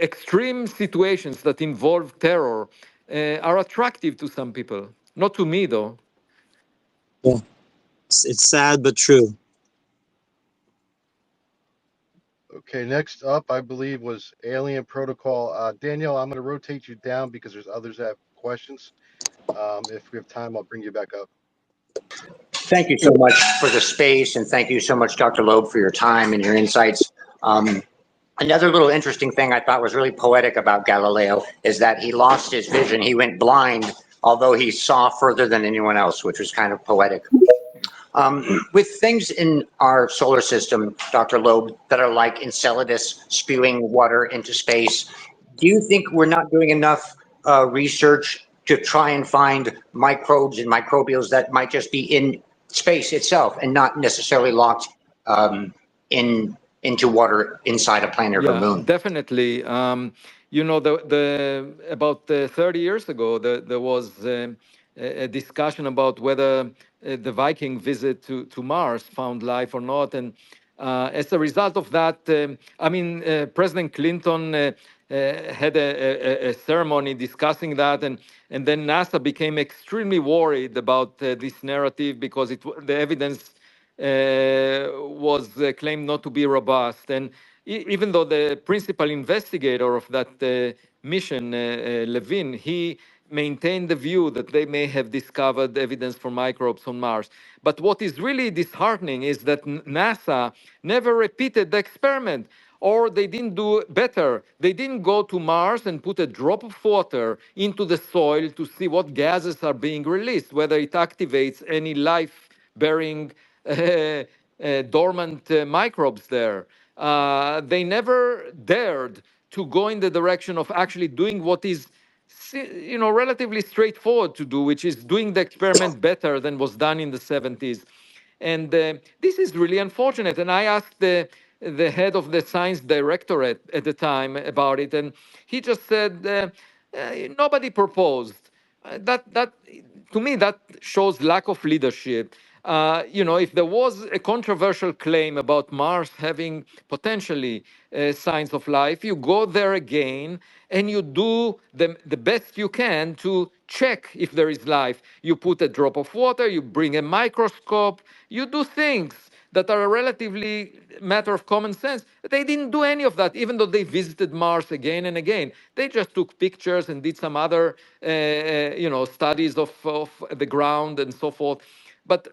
extreme situations that involve terror are attractive to some people. Not to me, though. Yeah, it's sad but true. Okay, next up, I believe, was Alien Protocol. Danielle, I'm going to rotate you down because there's others that have questions. If we have time, I'll bring you back up. Thank you so much for the space, and thank you so much, Dr. Loeb, for your time and your insights. Another little interesting thing I thought was really poetic about Galileo is that he lost his vision. He went blind, although he saw further than anyone else, which was kind of poetic. With things in our solar system, Dr. Loeb, that are like Enceladus spewing water into space, do you think we're not doing enough research to try and find microbes and microbials that might just be in space itself and not necessarily locked into water inside a planet or Yeah, moon? definitely. The about 30 years ago, there was a discussion about whether the Viking visit to Mars found life or not, and as a result of that, President Clinton had a ceremony discussing that, and then NASA became extremely worried about this narrative because the evidence was claimed not to be robust. And even though the principal investigator of that mission, Levin, he maintain the view that they may have discovered evidence for microbes on Mars. But what is really disheartening is that NASA never repeated the experiment, or they didn't do better. They didn't go to Mars and put a drop of water into the soil to see what gases are being released, whether it activates any life bearing dormant microbes there. They never dared to go in the direction of actually doing what is relatively straightforward to do, which is doing the experiment better than was done in the 70s. And this is really unfortunate. And I asked the head of the science directorate at the time about it, and he just said nobody proposed. That to me that shows lack of leadership. If there was a controversial claim about Mars having potentially signs of life, you go there again and you do the best you can to check if there is life. You put a drop of water, you bring a microscope, you do things that are a relatively matter of common sense. They didn't do any of that, even though they visited Mars again and again. They just took pictures and did some other, studies of the ground and so forth. But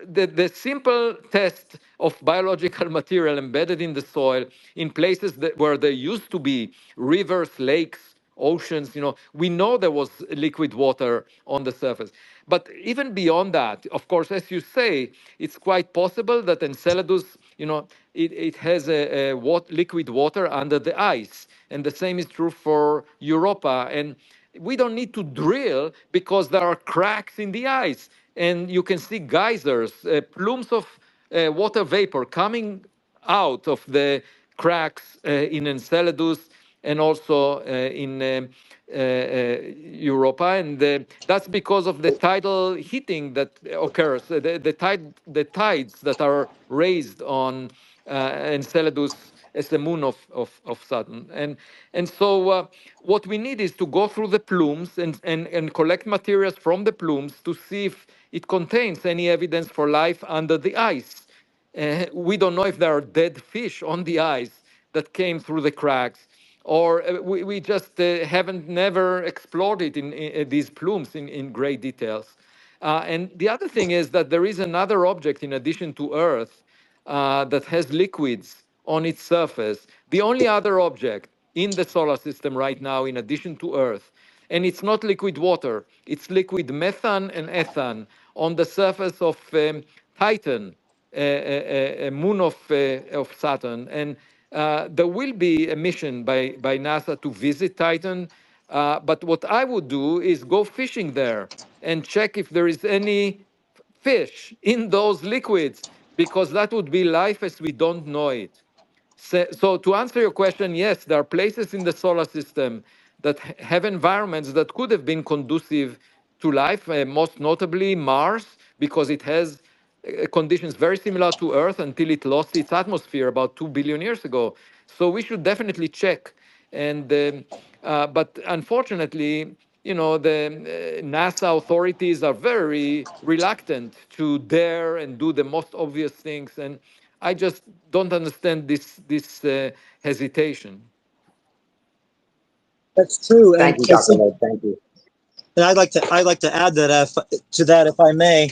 the simple test of biological material embedded in the soil in places where there used to be rivers, lakes, oceans, we know there was liquid water on the surface. But even beyond that, of course, as you say, it's quite possible that Enceladus, it has a liquid water under the ice. And the same is true for Europa. And we don't need to drill because there are cracks in the ice. And you can see geysers, plumes of water vapor coming out of the cracks in Enceladus and also in Europa, and that's because of the tidal heating that occurs, the tides that are raised on Enceladus as the moon of Saturn. And so what we need is to go through the plumes and collect materials from the plumes to see if it contains any evidence for life under the ice. We don't know if there are dead fish on the ice that came through the cracks, or we just haven't never explored it in these plumes in great details. And the other thing is that there is another object in addition to Earth that has liquids on its surface. The only other object in the solar system right now, in addition to Earth, and it's not liquid water, it's liquid methane and ethane on the surface of Titan, a moon of Saturn. And there will be a mission by NASA to visit Titan. But what I would do is go fishing there and check if there is any fish in those liquids, because that would be life as we don't know it. So to answer your question, yes, there are places in the solar system that have environments that could have been conducive to life, most notably Mars, because it has conditions very similar to Earth until it lost its atmosphere about 2 billion years ago. So we should definitely check. And but unfortunately, the NASA authorities are very reluctant to dare and do the most obvious things. And I just don't understand this hesitation. That's true, and Thank you, I Dr. think, Loeb. Thank you. and I'd like to add that if I may,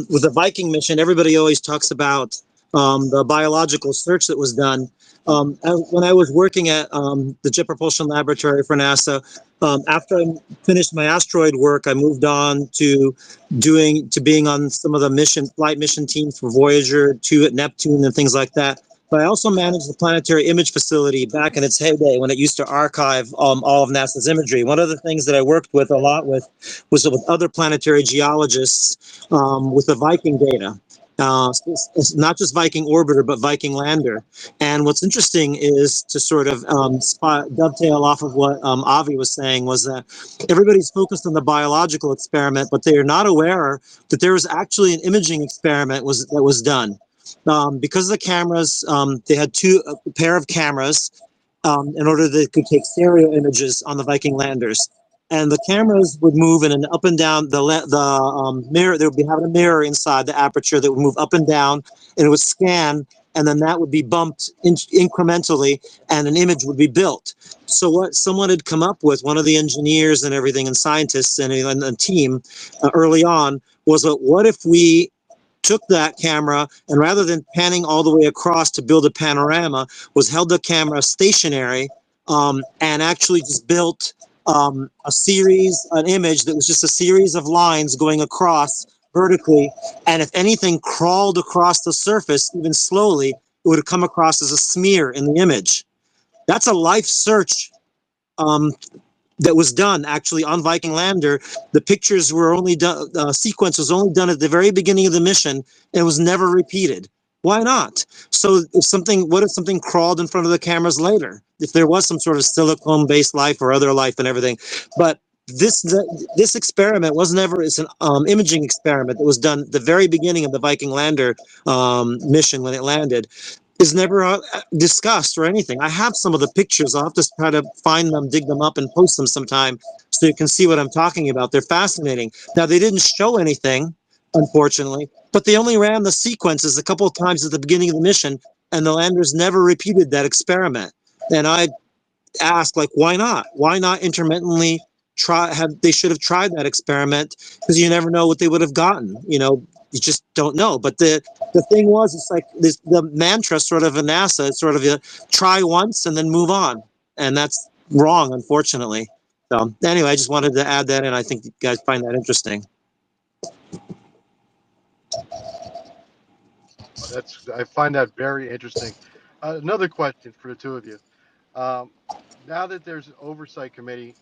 with the Viking mission, everybody always talks about the biological search that was done. When I was working at the Jet Propulsion Laboratory for NASA, after I finished my asteroid work, I moved on to being on some of the flight mission teams for Voyager 2 at Neptune and things like that. But I also managed the Planetary Image Facility back in its heyday when it used to archive all of NASA's imagery. One of the things that I worked with a lot was with other planetary geologists with the Viking data. It's not just Viking orbiter, but Viking lander. And what's interesting is to sort of dovetail off of what Avi was saying, was that everybody's focused on the biological experiment, but they are not aware that there was actually an imaging experiment that was done. Because of the cameras, they had a pair of cameras in order that they could take stereo images on the Viking landers. And the cameras would move in an up and down the mirror. They would be having a mirror inside the aperture that would move up and down, and it would scan and then that would be bumped incrementally, and an image would be built. So what someone had come up with, one of the engineers and everything, and scientists and the team early on, was what if we took that camera and rather than panning all the way across to build a panorama, was held the camera stationary and actually just built an image that was just a series of lines going across vertically. And if anything crawled across the surface, even slowly, it would come across as a smear in the image. That's a life search that was done actually on Viking Lander. The pictures were only done, sequence was only done at the very beginning of the mission and was never repeated. Why not? So what if something crawled in front of the cameras later? If there was some sort of silicone-based life or other life and everything. But this experiment was never, it's an imaging experiment that was done at the very beginning of the Viking Lander mission when it landed, is never discussed or anything. I have some of the pictures. I'll have to try to find them, dig them up, and post them sometime so you can see what I'm talking about. They're fascinating. Now, they didn't show anything, unfortunately, but they only ran the sequences a couple of times at the beginning of the mission, and the landers never repeated that experiment. And I asked, like, why not? Why not intermittently they should have tried that experiment, because you never know what they would have gotten. You just don't know. But the thing was, it's like the mantra sort of in NASA, it's sort of try once and then move on. And that's wrong, unfortunately. So anyway, I just wanted to add that in. I think you guys find that interesting. I find that very interesting. Another question for the two of you. Now that there's an oversight committee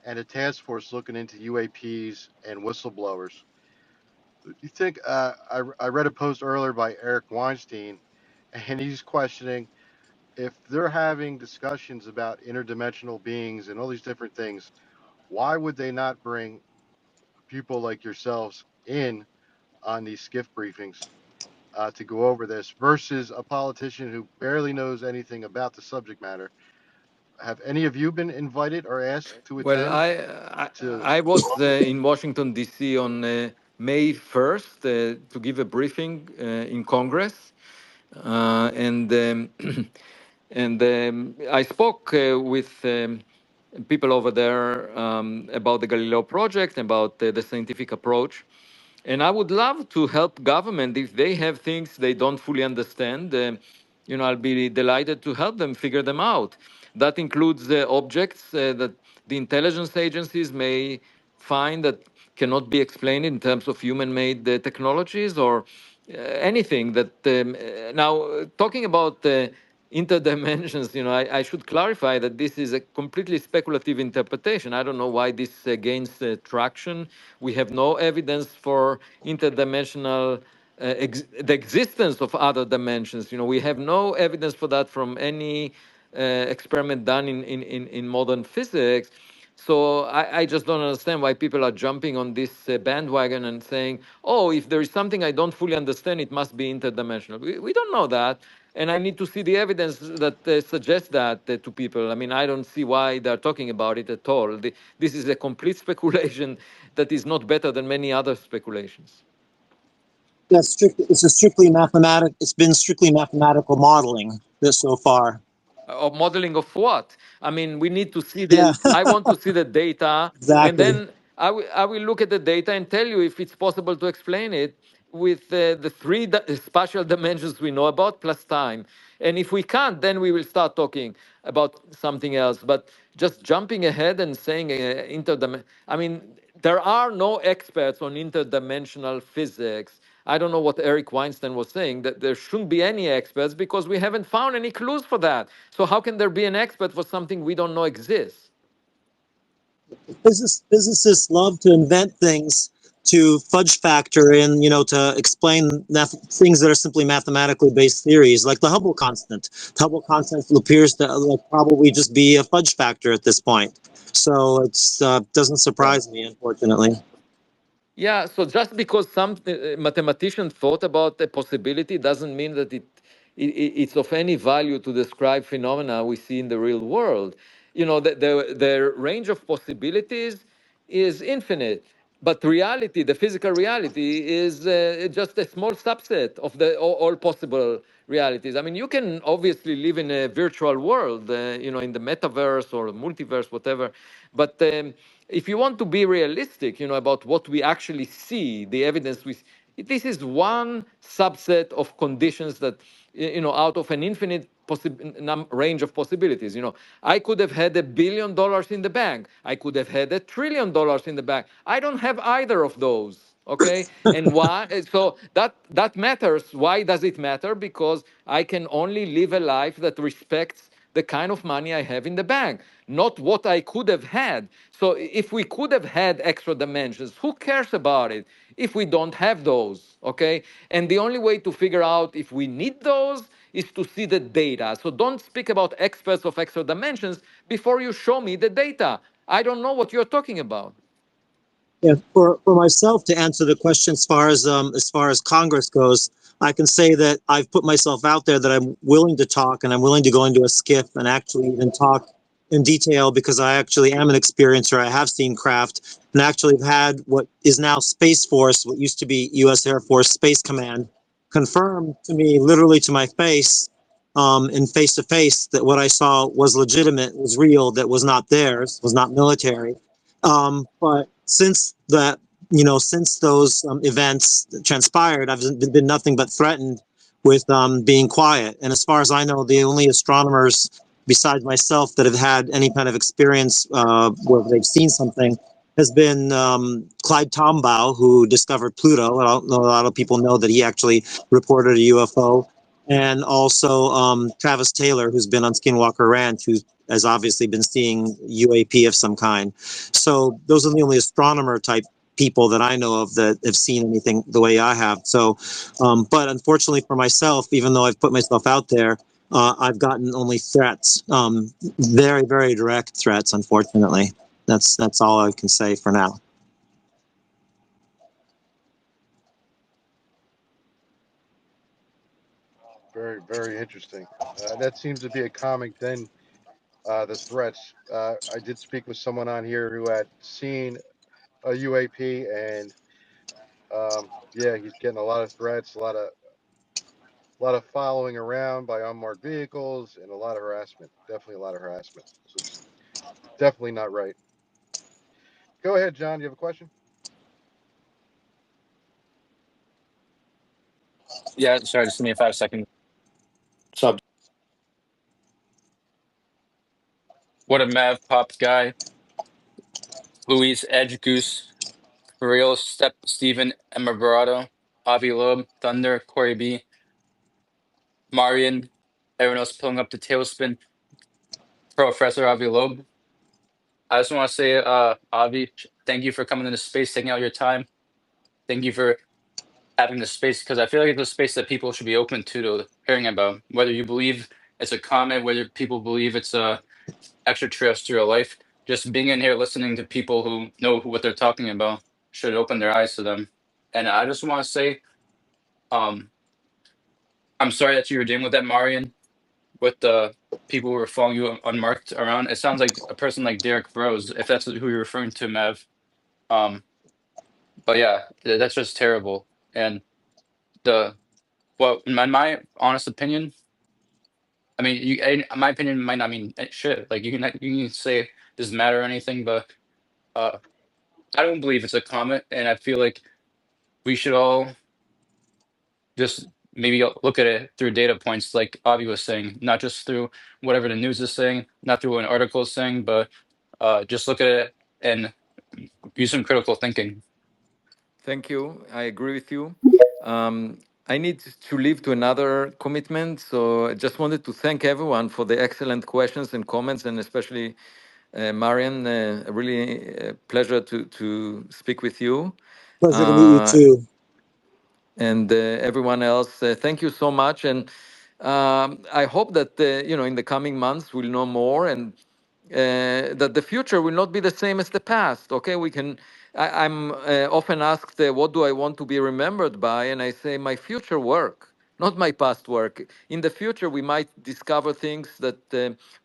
and a task force looking into UAPs and whistleblowers, you think I read a post earlier by Eric Weinstein, and he's questioning if they're having discussions about interdimensional beings and all these different things, why would they not bring people like yourselves in on these skiff briefings to go over this versus a politician who barely knows anything about the subject matter? Have any of you been invited or asked to Well, attend? To I was in Washington D.C. on May 1st to give a briefing in Congress, and I spoke with people over there about the Galileo Project, about the scientific approach. And I would love to help government if they have things they don't fully understand. I'll be delighted to help them figure them out. That includes objects that the intelligence agencies may find that cannot be explained in terms of human-made technologies or anything that. Now, talking about interdimensions, I should clarify that this is a completely speculative interpretation. I don't know why this gains traction. We have no evidence for interdimensional the existence of other dimensions. We have no evidence for that from any experiment done in modern physics. So I just don't understand why people are jumping on this bandwagon and saying, oh, if there is something I don't fully understand, it must be interdimensional. We don't know that. And I need to see the evidence that suggests that to people. I mean, I don't see why they're talking about it at all. This is a complete speculation that is not better than many other speculations. It's been strictly mathematical modeling this so far. Of modeling of what? I mean, we need to see Yeah, I want to see the data, and exactly. then I will look at the data and tell you if it's possible to explain it with the three spatial dimensions we know about plus time. And if we can't, then we will start talking about something else. But just jumping ahead and saying I mean, there are no experts on interdimensional physics. I don't know what Eric Weinstein was saying, that there shouldn't be any experts because we haven't found any clues for that. So how can there be an expert for something we don't know exists? Physicists love to invent things to fudge factor in, to explain things that are simply mathematically based theories, like the Hubble constant. The Hubble constant appears to probably just be a fudge factor at this point. So it doesn't surprise me, unfortunately. Yeah, so just because some mathematician thought about a possibility doesn't mean that it's of any value to describe phenomena we see in the real world. The range of possibilities is infinite. But reality, the physical reality, is just a small subset of the all possible realities. I mean, you can obviously live in a virtual world, in the metaverse or multiverse, whatever. But if you want to be realistic, about what we actually see, the evidence this is one subset of conditions that, out of an infinite range of possibilities. I could have had $1 billion in the bank. I could have had $1 trillion in the bank. I don't have either of those. Okay, and why? So that matters. Why does it matter? Because I can only live a life that respects the kind of money I have in the bank, not what I could have had. So if we could have had extra dimensions, who cares about it if we don't have those? Okay, and the only way to figure out if we need those is to see the data. So don't speak about experts of extra dimensions before you show me the data. I don't know what you're talking about. Yeah, for myself to answer the question as far as Congress goes, I can say that I've put myself out there that I'm willing to talk and I'm willing to go into a skiff and actually even talk in detail because I actually am an experiencer. I have seen craft and actually have had what is now Space Force, what used to be U.S. Air Force Space Command, confirm to me literally to my face, in face to face, that what I saw was legitimate, was real, that was not theirs, was not military. But since that, since those events transpired, I've been nothing but threatened with being quiet. And as far as I know, the only astronomers besides myself that have had any kind of experience where they've seen something has been Clyde Tombaugh, who discovered Pluto. I don't know, a lot of people know that he actually reported a UFO. And also Travis Taylor, who's been on Skinwalker Ranch, who has obviously been seeing UAP of some kind. So those are the only astronomer type people that I know of that have seen anything the way I have. So, but unfortunately for myself, even though I've put myself out there, I've gotten only threats, very, very direct threats. Unfortunately, that's all I can say for now. Very, very interesting. That seems to be a common thing. The threats. I did speak with someone on here who had seen a UAP, and yeah, he's getting a lot of threats, a lot of following around by unmarked vehicles, and a lot of harassment. Definitely a lot of harassment. So it's definitely not right. Go ahead, John. Do you have a question? Yeah, sorry, just give me 5 seconds. So, what a Mav Pop guy. Louise Edge Goose, for real, Stephen Imbarrato, Avi Loeb, Thunder, Corey B, Marian, everyone else pulling up the Tailspin, Professor Avi Loeb. I just want to say, Avi, thank you for coming into space, taking out your time. Thank you for having this space because I feel like it's a space that people should be open to hearing about. Whether you believe it's a comet, whether people believe it's a extraterrestrial life, just being in here listening to people who know what they're talking about should open their eyes to them. And I just want to say, um, I'm sorry that you were dealing with that, Marian, with the people who were following you unmarked around. It sounds like a person like Derek Bros, if that's who you're referring to, Mav. Um, but yeah, that's just terrible. And the well, in my honest opinion, I mean, my opinion might not mean shit. Like you can say doesn't matter or anything, but uh, I don't believe it's a comet, and I feel like we should all just maybe look at it through data points, like Avi was saying, not just through whatever the news is saying, not through what an article is saying, but just look at it and use some critical thinking. Thank you. I agree with you. Um, I need to leave to another commitment. So I just wanted to thank everyone for the excellent questions and comments, and especially Marian. A really pleasure to speak with you. Pleasure to meet you Uh, too. and everyone else. Thank you so much, and I hope that in the coming months we'll know more, and that the future will not be the same as the past. Okay, we can. I'm often asked, "What do I want to be remembered by?" And I say, "My future work." Not my past work. In the future, we might discover things that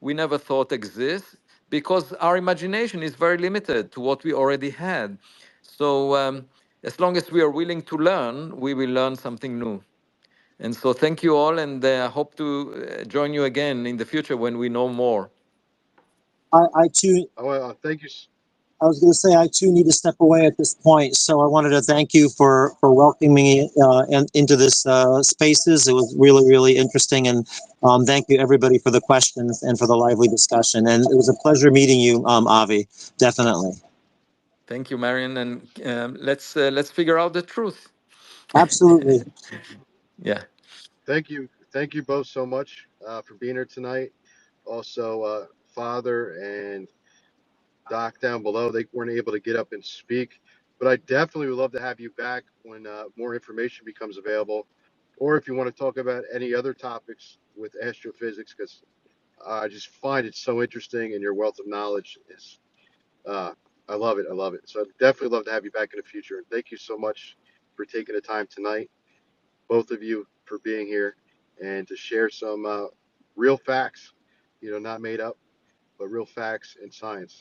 we never thought exist because our imagination is very limited to what we already had. So as long as we are willing to learn, we will learn something new. And so thank you all, and I hope to join you again in the future when we know more. I too, Thank you. I was going to say I too need to step away at this point. So I wanted to thank you for welcoming me into this spaces. It was really, really interesting, and thank you everybody for the questions and for the lively discussion. And it was a pleasure meeting you, Avi. Definitely. Thank you, Marian, and let's figure out the truth. Absolutely. Yeah. Thank you both so much for being here tonight. Also, Father and Doc down below, they weren't able to get up and speak, but I definitely would love to have you back when more information becomes available, or if you want to talk about any other topics with astrophysics, because I just find it so interesting, and your wealth of knowledge is, uh, I love it. I love it. So I'd definitely love to have you back in the future. And thank you so much for taking the time tonight, both of you, for being here and to share some real facts, not made up, but real facts in science.